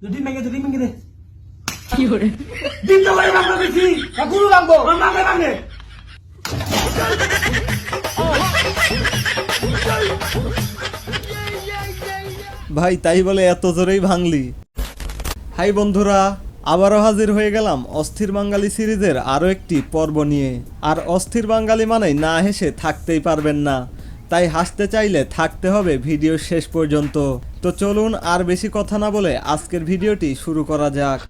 ডিম ভেঙে দে কি করে ডিম তো করে মাংস বেশি গুরু মাংবো মাংগে ভাই তাই বলে এত জোরেই ভাঙলি? হাই বন্ধুরা, আবারও হাজির হয়ে গেলাম অস্থির বাঙালি সিরিজের আরও একটি পর্ব নিয়ে। আর অস্থির বাঙালি মানেই না হেসে থাকতেই পারবেন না, তাই হাসতে চাইলে থাকতে হবে ভিডিও শেষ পর্যন্ত। তো চলুন আর বেশি কথা না বলে আজকের ভিডিওটি শুরু করা যাক।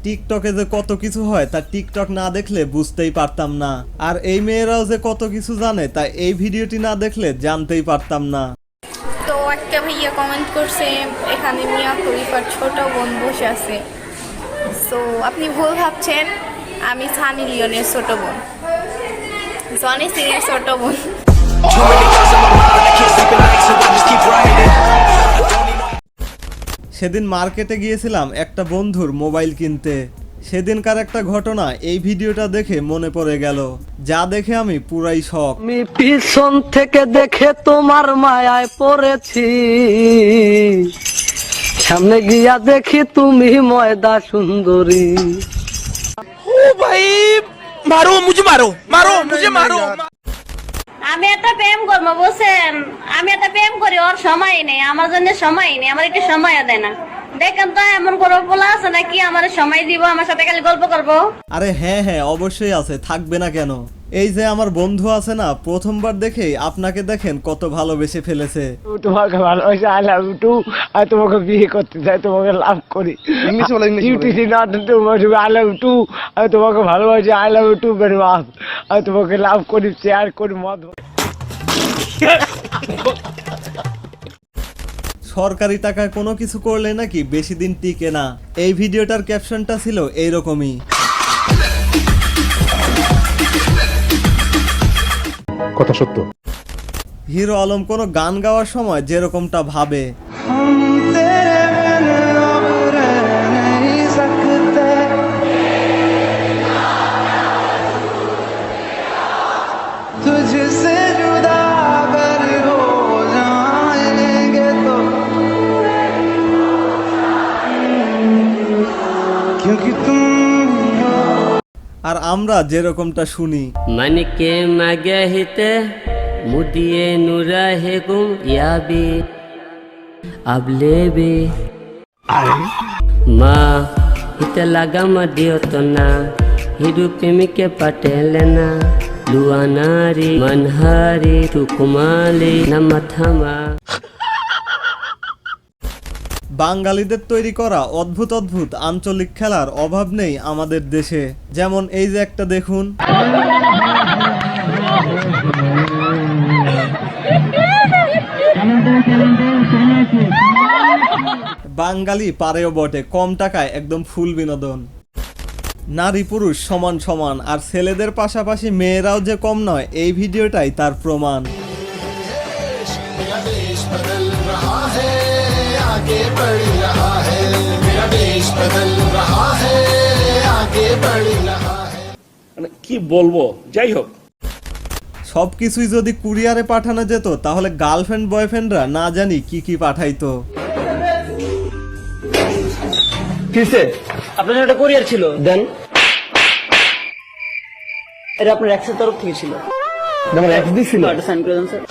টিকটকে যে কত কিছু হয় তা টিকটক না দেখলে বুঝতেই পারতাম না, আর এই মেয়েরাও যে কত কিছু জানে তা এই ভিডিওটি না দেখলে জানতেই পারতাম না। তো একটা ভাইয়া কমেন্ট করছে এখানে মিয়া খলিফার ছোট বোন বসে আছে। সো আপনি ভুল ভাবছেন, আমি সানি লিওনের ছোট বোন, জনি সিংয়ের ছোট বোন। সেদিন মার্কেটে গিয়েছিলাম একটা বন্ধুর মোবাইল কিনতে। সেদিনকার একটা ঘটনা এই ভিডিওটা দেখে মনে পড়ে গেল, যা দেখে আমি পুরাই শক। আমি পিছন থেকে দেখে তোমার মায়ায় পড়েছি, সামনে গিয়া দেখি তুমি ময়দা সুন্দরী। ও ভাই মারো মুঝে মারো আমি একটা প্রেম করবো বুঝছেন, আমি একটা প্রেম করি, ওর সময় নেই, আমার জন্য সময় নেই, আমার একটু সময় দেয় না। দেখেন তো এমন কোনো পোলা আছে নাকি আমার সময় দিব, আমার সাথে খালি গল্প করবো? আরে হ্যাঁ হ্যাঁ অবশ্যই আছে, থাকবে না কেন। এই যে আমার বন্ধু আছে না, প্রথমবার দেখেই আপনাকে দেখেন কত ভালোবেসে ফেলেছে। তোমাকে ভালোবাসি, আই লাভ ইউ টু। আমি তোমাকে বিয়ে করতে চাই, তোমাকে লাভ করি। I love you too. আমি তোমাকে ভালোবাসি, I love you too very much. আমি তোমাকে লাভ করি, শেয়ার করি, মত। সরকারি টাকায় কোনো কিছু করলে নাকি বেশি দিন টিকে না। এই ভিডিওটার ক্যাপশনটা ছিল এইরকমই। কথা সত্য। হিরো আলম কোনো গান গাওয়ার সময় যেরকমটা ভাবে, আর আমরা যেরকমটা শুনি। मन के मगहिते मुदिए नुरहे गुम याबी अबले बे मा इत लगा मदियो तो ना हिरु प्रेमी के पटेलना लुआनारी मनहारी तुकुमाली नमथमा। বাঙালিদের তৈরি করা অদ্ভুত অদ্ভুত আঞ্চলিক খেলার অভাব নেই আমাদের দেশে। যেমন এই যে একটা দেখুন, বাঙালি পারেও বটে, কম টাকায় একদম ফুল বিনোদন। নারী পুরুষ সমান সমান, আর ছেলেদের পাশাপাশি মেয়েরাও যে কম নয় এই ভিডিওটাই তার প্রমাণ। কি বলবো, যাই হোক, সবকিছুই যদি কুরিয়ারে পাঠানো যেত তাহলে গার্লফ্রেন্ড বয়ফ্রেন্ডরা না জানি কি কি পাঠাইতো। কিসে আপনার একটা কোরিয়ার ছিল, দেন। এটা আপনার এক্সের তরফ থেকে ছিল, যেমন এক্স দিছিল, এটা সাইন করে দেন স্যার।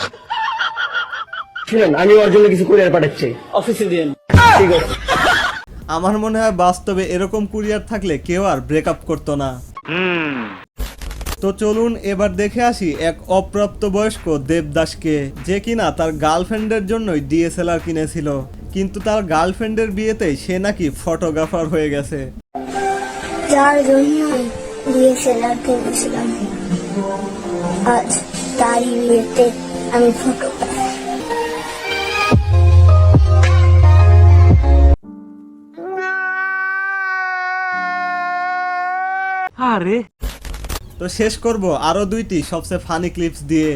শুনেন, আমি ওর জন্য কিছু কোরিয়ার পাঠাচ্ছি, অফিসে দিন। ঠিক আছে। আমার মনে হয় বাস্তবে এরকম কুরিয়ার থাকলে কেউ আর ব্রেকআপ করতো না। তো চলুন এবার দেখে আসি এক অপ্রাপ্তবয়স্ক দেবদাসকে, যে কিনা তার গার্লফ্রেন্ডের জন্যই ডিএসএলআর কিনেছিল, কিন্তু তার গার্লফ্রেন্ডের বিয়েতে সে নাকি ফটোগ্রাফার হয়ে গেছে। যার জন্য ডিএসএলআর কিনেছিলাম, আজ তারই বিয়েতে আমি ফটোগ্রাফার। আরে তো শেষ করব আরো দুইটি সবচেয়ে ফানি ক্লিপস দিয়ে।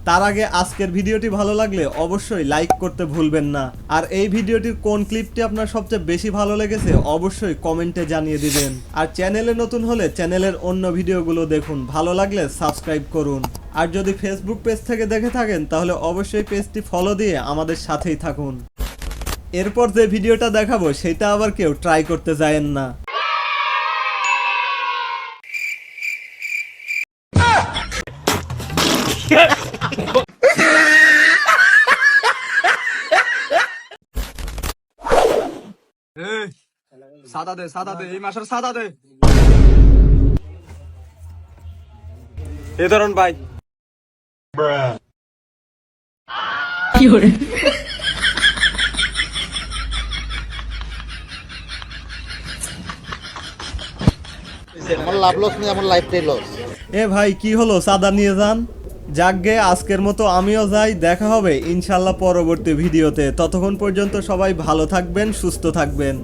তার আগে আজকের ভিডিওটি ভালো লাগলে অবশ্যই লাইক করতে ভুলবেন না, আর এই ভিডিওটির কোন ক্লিপটি আপনার সবচেয়ে বেশি ভালো লেগেছে অবশ্যই কমেন্টে জানিয়ে দিবেন। আর চ্যানেলে নতুন হলে চ্যানেলের অন্য ভিডিওগুলো দেখুন, ভালো লাগলে সাবস্ক্রাইব করুন। আর যদি ফেসবুক পেজ থেকে দেখে থাকেন তাহলে অবশ্যই পেজটি ফলো দিয়ে আমাদের সাথেই থাকুন। এরপর যে ভিডিওটা দেখাবো সেটা আবার কেউ ট্রাই করতে যায়েন না। সাদা দে এই মাসের সাদা দে। এ ধরুন ভাই আমার লাভ লস নেই, আমার লাইফটাই লস। এ ভাই কি হলো, চাঁদা নিয়ে যান। যাকগে আজকের মতো আমিও যাই, দেখা হবে ইনশাল্লাহ পরবর্তী ভিডিওতে। ততক্ষণ পর্যন্ত সবাই ভালো থাকবেন, সুস্থ থাকবেন।